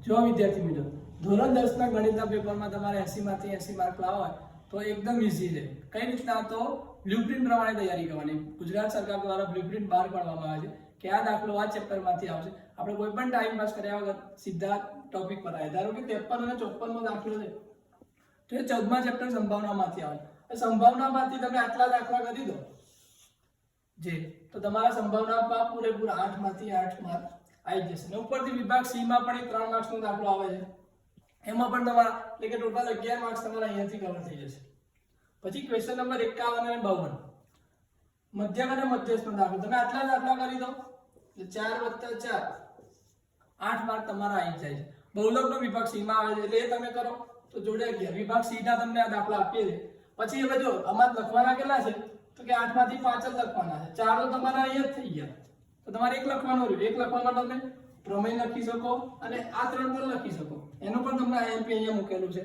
જો વિદ્યાર્થી મિત્રો, ધોરણ 10 ના ગણિતના પેપરમાં તમારે 80 માંથી 80 માર્ક લાવવા હોય તો એકદમ ઈઝી છે. કઈ રીતના? તો બ્લુપ્રિન્ટ પ્રમાણે તૈયારી કરવાની. ગુજરાત સરકાર દ્વારા બ્લુપ્રિન્ટ બહાર પાડવામાં આવે છે કે આ દાખલો આ ચેપ્ટરમાંથી આવશે. આપણે કોઈ પણ ટાઈમ પાસ કર્યા વગર સીધા ટોપિક પર આવે. ધારો કે 53 અને 54 નો દાખલો છે તો એ 14મા ચેપ્ટર સંભાવનામાંથી આવે. સંભાવનામાંથી તમે આટલા દાખલા કરી દો જે તો તમારા સંભાવનામાં પૂરેપૂરા 8 માંથી 8 માર્ક આવી જશે. ને ઉપરથી વિભાગ સી માં પણ એક 3 માર્ક્સનો દાખલો આવે છે. એમાં પણ તમારા એટલે કે ટોટલ 11 માર્ક્સ તમારા અહીંયાથી કવર થઈ જશે. પછી ક્વેશ્ચન નંબર 51 અને 52 મધ્યક અને મધ્યસ્થનો દાખલો. તમે આટલા દાખલા કરી દો એટલે 4 + 4 8 માર્ક તમારા આવી જાય છે. બહુલકનો વિભાગ સી માં આવે છે એટલે એ તમે કરો તો જોડે 11. વિભાગ સી ના તમને આ દાખલા આપીએ છે. પછી હવે જો આમાં લખવાના કેટલા છે તો કે 8 માંથી 5 જ લખવાના છે. 4 તો તમારા અહીંયા જ થઈ ગયા. તો તમારે એક લખવાનો રહ્યો. એક લખવામાં તમે પ્રમેય લખી શકો અને આ 3 પણ લખી શકો. એનું પણ તમને આઈએમપી અહીંયા મૂકેલું છે.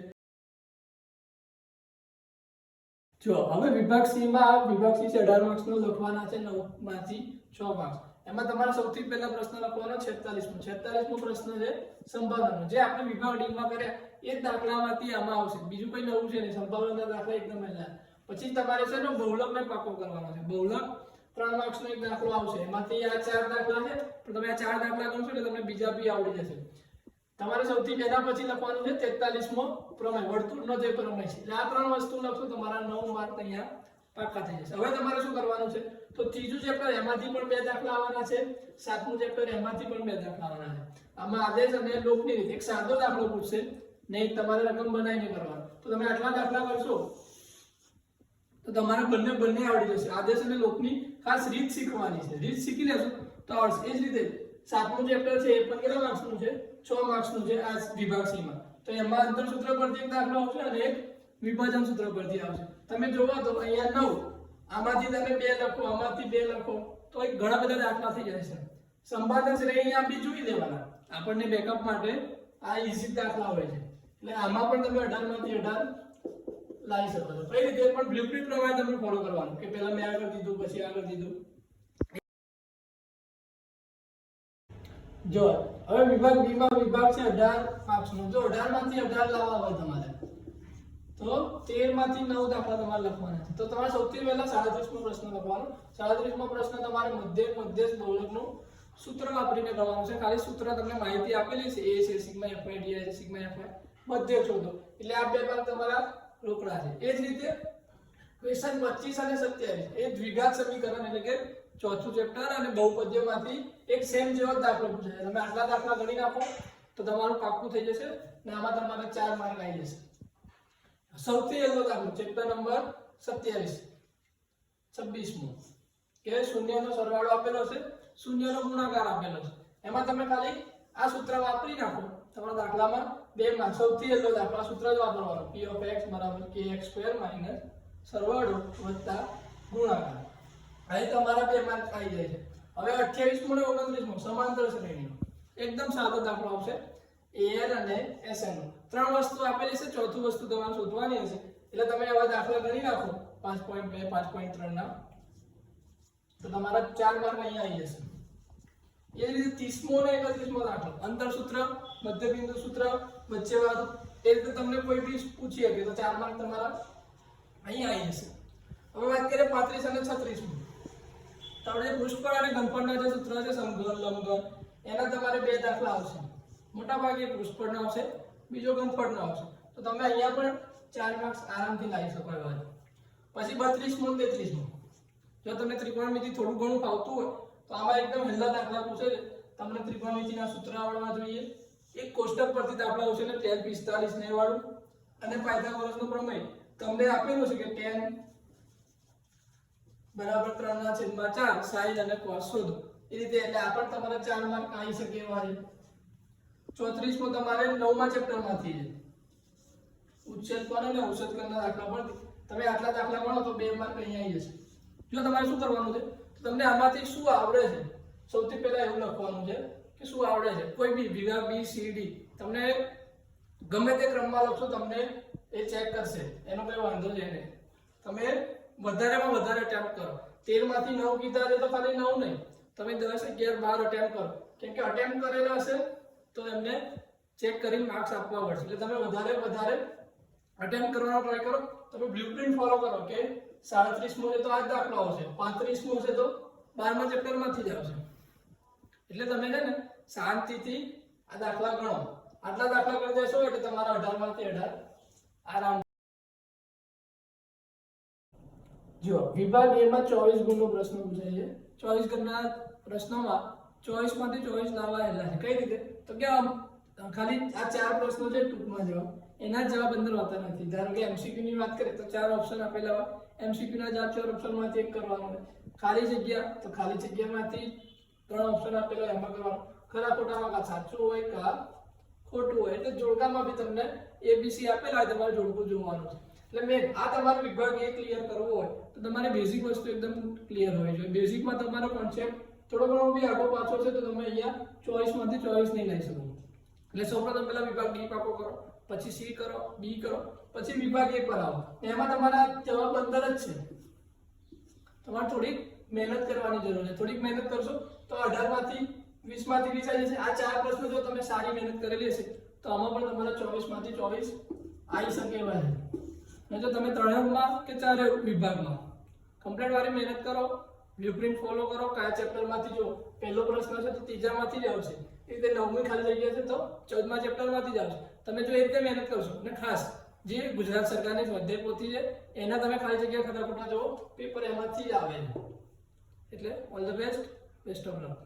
જો હવે વિભાગ સી માં વિભાગ સી 18 માર્ક્સ નો લખવાના છે. 9 માંથી 6 માર્ક્સ. એમાં તમારે સૌથી પહેલા પ્રશ્ન લખવાનો 46મો પ્રશ્ન છે સંભાવનાનો. જે આપણે વિભાગ ડી માં કર્યા એ જ દાખલામાંથી આમાં આવશે. બીજું કોઈ નવું છે નહીં. સંભાવનાના દાખલા એકદમ પહેલા. પછી તમારે છે ને બહુલકને પાકો કરવાનો છે. બહુલક 3 માર્ક્સ નો એક દાખલો આવશે. એમાંથી આ 4 દાખલા છે પણ તમે આ 4 દાખલા કરશો એટલે તમને બીજા બી આવડી જશે. તમારે સૌથી પહેલા પછી લખવાનું છે 43મો પ્રમેય, વર્તુળનો જે પ્રમેય છે. એટલે આ 3 વસ્તુ લખશો તમારા 9 માર્ક અહીંયા પાકા થઈ જશે. હવે તમારે શું કરવાનું છે તો ત્રીજું ચેપ્ટર એમાંથી પણ 2 દાખલા આવવાના છે. 7મું ચેપ્ટર એમાંથી પણ 2 દાખલા આવવાના છે. આમાં આદેશ અને લોકની રીત. એક સાદો દાખલો પૂછશે ને એક તમારે રકમ બનાવીને કરવાનો. તો તમે આટલા દાખલા કરશો તો તમારે બંને આવડી જશે. આદેશ અને લોકની ખાસ રીત શીખવાની છે. રીત શીખી લેશો તો આવડશે. એ જ રીતે 7મું ચેપ્ટર છે એ પણ કેટલા માર્ક્સનું છે? 6 માર્ક્સનું છે આ વિભાગ સી માં. તો એમાં અંતર સૂત્ર પરથી એક દાખલો આવશે અને એક વિભાજન સૂત્ર પરથી આવશે. તમે જોવો તો અહીંયા 9 આમાંથી તમે 2 લખો, આમાંથી 2 લખો તો એક ઘણા બધા દાખલા થઈ જાય છે. સંપાદન શ્રેણી અહીંયા બી જોઈ લેવાના. આપણને બેકઅપ માટે આ ઈઝી દાખલા હોય છે. એટલે આમાં પણ તમે 18 માંથી 18 લાવી શકો છો. કઈ રીતે? પણ બ્લુપ્રિન્ટ પ્રમાણે તમે ફોલો કરવાનું કે પહેલા મેં આગળ દીધું પછી આગળ દીધું. જો હવે વિભાગ બી માં વિભાગ છે 18 માર્ક્સનો. જો 18 માંથી 18 લાવવા હોય તમારે તો 13 માંથી 9 દાખલા તમારે લખવાના છે. તો તમારે સૌથી પહેલા 37મો પ્રશ્ન લખવાનો. 37મો પ્રશ્ન તમારે મધ્યસ્થ બહુલકનું સૂત્ર વાપરીને કરવાનું છે. ખાલી સૂત્ર તમને માહિતી આપેલી છે. એ છે સિગ્મા fy dy છે સિગ્મા fy મધ્ય શોધો. એટલે આ બે ભાગ તમારા રોકડા છે. એ જ રીતે ક્વેશ્ચન 25 અને 27 એ દ્વિઘાત સમીકરણ એટલે કે ચોથું ચેપ્ટર અને બહુપદીયમાંથી એક સેમ જેવો દાખલો પૂછાય. તમે આટલા દાખલા ગણી નાખો તો તમારું પાક્કું થઈ જશે ને આમાં તમારે 4 માર્ક આવી જશે. સૌથી પહેલો દાખલો ચેપ્ટર નંબર 26મો કે શૂન્યનો સરવાળો આપેલો છે, શૂન્યનો ગુણાકાર આપેલો છે. એમાં તમે ખાલી આ સૂત્ર વાપરી નાખો તમારા દાખલામાં 2 માર્ક. સૌથી પહેલો દાખલો આ સૂત્ર જ વાપરવાનું. p of x = kx² - સરવાળો વત્તા ગુણાકાર. અહીં તમારા 2 માર્ક આવી જાય છે. હવે 28મો અને 29મો સમાંતર શ્રેણીનો એકદમ સાદો દાખલો આવશે. an અને sn 3 વસ્તુ આપેલી છે. ચોથું વસ્તુ તમારે શોધવાની હશે. એટલે તમે આવા દાખલા ગણી નાખો 5.2 5.3 ના તો તમારા 4 માર્ક અહીંયા આવી જશે. એ રીતે 30મો અને 31મો દાખલો અંતર સૂત્ર, મધ્યબિંદુ સૂત્ર, વચ્ચેવાળું એ રીતે તમને કોઈ બી પૂછી શકે તો 4 માર્ક તમારા અહીંયા આવી જશે. હવે વાત કરીએ 35 અને 36મો. તમને પૃષ્ઠફળ અને ઘનફળના જે સૂત્ર છે સમઘન લંબઘન એના તમારે 2 દાખલા આવશે. મોટા ભાગે પૃષ્ઠફળનો આવશે, બીજો ઘનફળનો આવશે. તો તમે અહીંયા પણ 4 માર્ક્સ આરામથી લાવી શકો એવા છે. પછી 32મો અને 33મો જો તમને ત્રિકોણમિતિ થોડું ઘણું ફાવતું હોય તો આમાં એકદમ હેલા દાખલા પૂછે છે. તમને ત્રિકોણમિતિના સૂત્ર આવડવા જોઈએ. એક કોષ્ટક પરથી દાખલા આવશે એટલે tan 45 ને વાળું અને પાયથાગોરસનો પ્રમેય તમને આપેલું છે કે tan બરાબર 3/4 sin અને cos શોધો. એ રીતે એટલે આ પણ તમારા 4 માર્ક આવી શકે એવા છે. 34મો તમારે 9મા ચેપ્ટરમાંથી છે ઉચ્છેદકોણ અને ઉચ્છેદકોણના દાખલા પર તમે આટલા દાખલા ગણો તો 2 માર્ક અહીંયા આવી જશે. જો તમારે શું કરવાનું છે તો તમને આમાંથી શું આવડે છે સૌથી પહેલા એવું લખવાનું છે કે શું આવડે છે. કોઈ બી વિભાગ બી સી ડી તમને ગમે તે ક્રમમાં લખશો તમને એ ચેક કરશે. એનો કોઈ વાંધો છે નહીં. તમે વધારેમાં વધારે અટેમ્પ્ટ કરો. 13 માંથી 9 કીધા છે તો ખાલી 9 નહીં તમે 10 11 12 અટેમ્પ્ટ કરો. કેમ કે અટેમ્પ્ટ કરેલા હશે તો એમને ચેક કરીને માર્ક્સ આપવા પડશે. એટલે તમે વધારે અટેમ્પ્ટ કરવાનો ટ્રાય કરો. તમે બ્લુપ્રિન્ટ ફોલો કરો કે 37મો છે તો આ જ દાખલો આવશે, 35મો છે તો 12મા ચેપ્ટરમાંથી જ આવશે. એટલે તમે છે ને શાંતિથી આ દાખલા ગણો. આટલા દાખલા કરી દેશો એટલે તમારા 18માંથી 18 આરામ. જો વિભાગ A માં 24 ગુણનો પ્રશ્ન પૂછાય છે. 24 ગુણના પ્રશ્નોમાં 24 માંથી 24 લાવવાના છે. કઈ રીતે? તો કે ખાલી આ 4 પ્રશ્નો છે ટૂંકમાં જવાબ, એના જવાબ અંદર હોતા નથી. ધારો કે MCQ ની વાત કરીએ તો 4 ઓપ્શન આપેલા હોય, MCQ ના જવાબ 4 ઓપ્શનમાંથી એક કરવાનો હોય. ખાલી જગ્યા તો ખાલી જગ્યામાંથી 3 ઓપ્શન આપેલા હોય એમાં કરવાનો. ખરા ખોટામાં કા સાચું હોય કા ખોટું હોય. એટલે જોડકામાં બી તમને ABC આપેલા હોય, તમારે જોડકું જોવાનું છે. એટલે મેં આ તમારો વિભાગ A ક્લિયર કરવો હોય તો તમારે બેઝિક વસ્તુ એકદમ ક્લિયર હોવી જોઈએ. બેઝિકમાં તમારો કોન્સેપ્ટ થોડો ઘણો બી આગળ પાછો છે તો તમે અહીંયા 24 માંથી 24 નહીં લઈ શકો. એટલે સૌપ્રથમ પહેલા વિભાગ D પાકો કરો, પછી C કરો, B કરો, પછી વિભાગ A પર આવો. એમાં તમારા જવાબ અંદર જ છે. તમારે થોડીક મહેનત કરવાની જરૂર છે. થોડીક મહેનત કરશો તો 18 માંથી 20 માંથી 20 આવી જશે. આ 4 પ્રશ્નો જો તમે સારી મહેનત કરેલી હશે તો આમાં પણ તમારા 24 માંથી 24 આવી શકે એવા છે. અને જો તમે 3માં કે 4 વિભાગમાં કમ્પ્લીટ વાળી મહેનત કરો, બ્લુપ્રિન્ટ ફોલો કરો, કયા ચેપ્ટરમાંથી જો પહેલો પ્રશ્ન છે તો ત્રીજામાંથી જ આવશે, એ રીતે 9મી ખાલી જગ્યા છે તો 14મા ચેપ્ટરમાંથી જ આવશે. તમે જો એ રીતે મહેનત કરશો અને ખાસ જે ગુજરાત સરકારની સ્વાધ્યાય પોથી છે એના તમે ખાલી જગ્યા ખોટા જુઓ, પેપર એમાંથી જ આવે છે. એટલે all the best, best of luck.